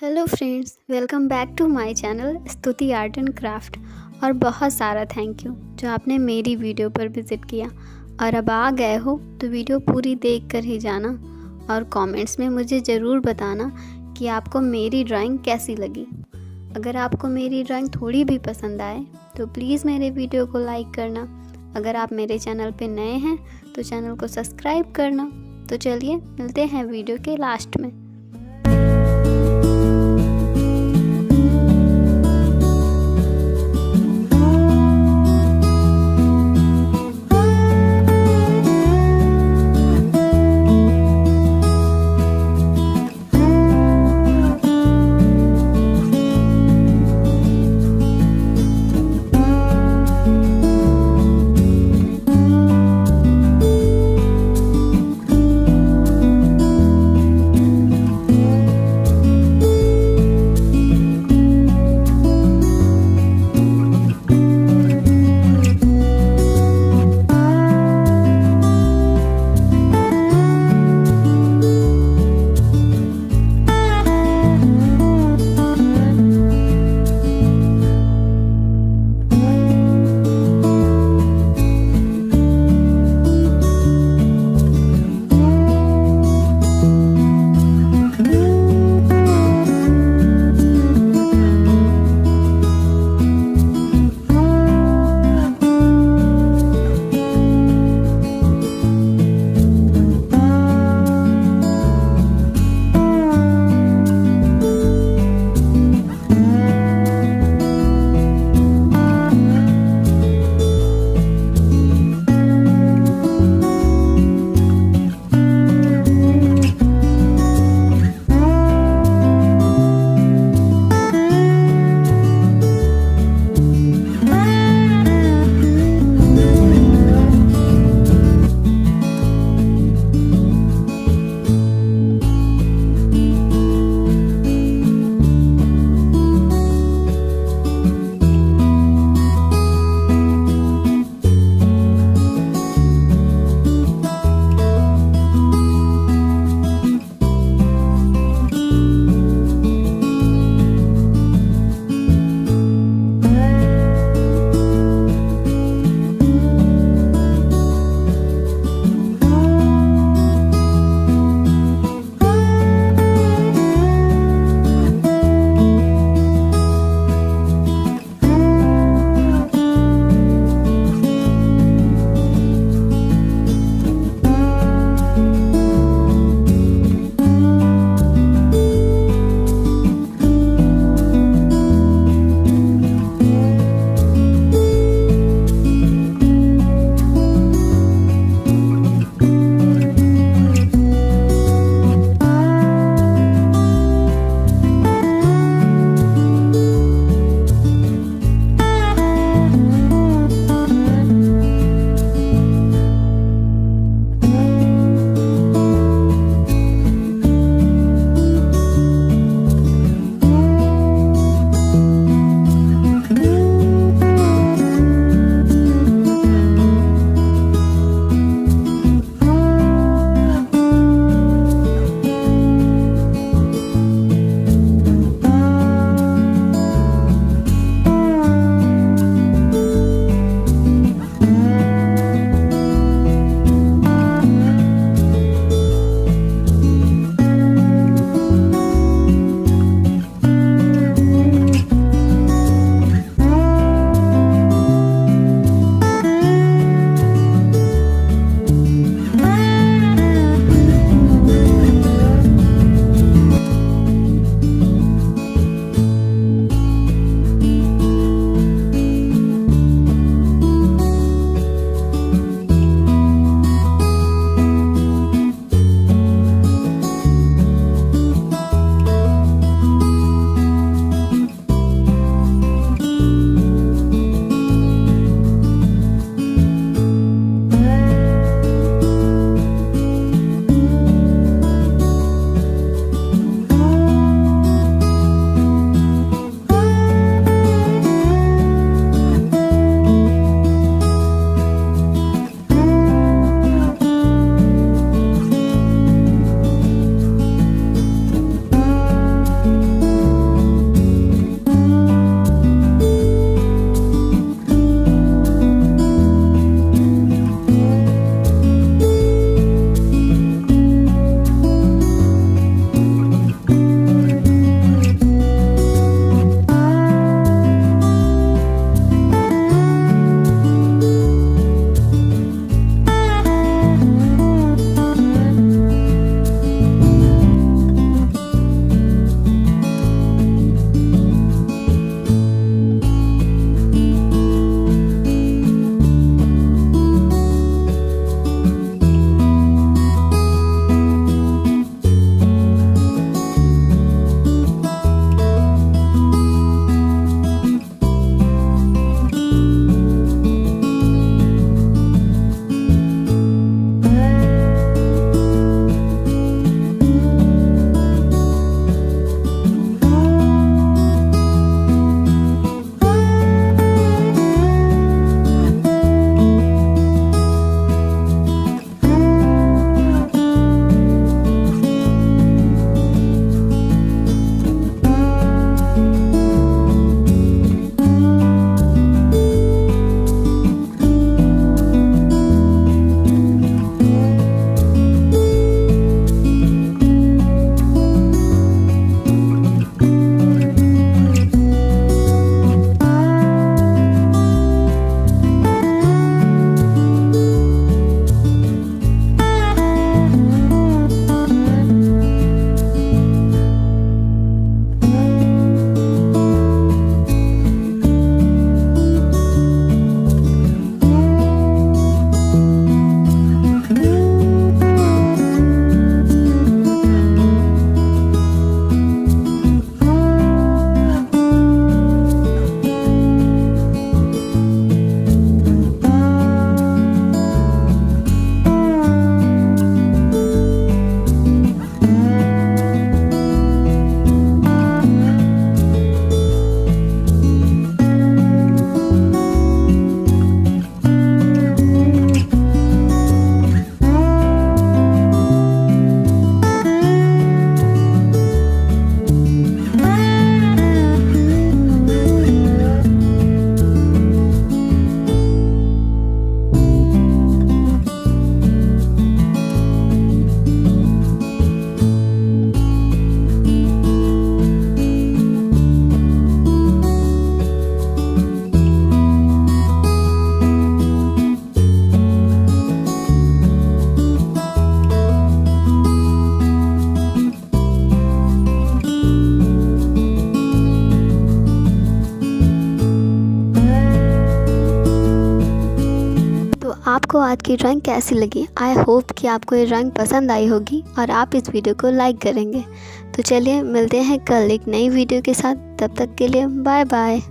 Hello friends, welcome back to my channel Stuti art and craft. और बहुत सारा thank you जो आपने मेरी वीडियो पर विज़िट किया। और अब आ गए हो तो वीडियो पूरी देख कर ही जाना और कमेंट्स में मुझे ज़रूर बताना कि आपको मेरी ड्राइंग कैसी लगी। अगर आपको मेरी ड्राइंग थोड़ी भी पसंद आए तो प्लीज़ मेरे वीडियो को लाइक करना। अगर आप मेरे चैनल पे नए हैं तो चैनल को सब्सक्राइब करना। तो चलिए मिलते हैं वीडियो के लास्ट में। आपको आज की ड्राइंग कैसी लगी? आई होप कि आपको ये ड्राइंग पसंद आई होगी और आप इस वीडियो को लाइक करेंगे। तो चलिए मिलते हैं कल एक नई वीडियो के साथ। तब तक के लिए बाय बाय।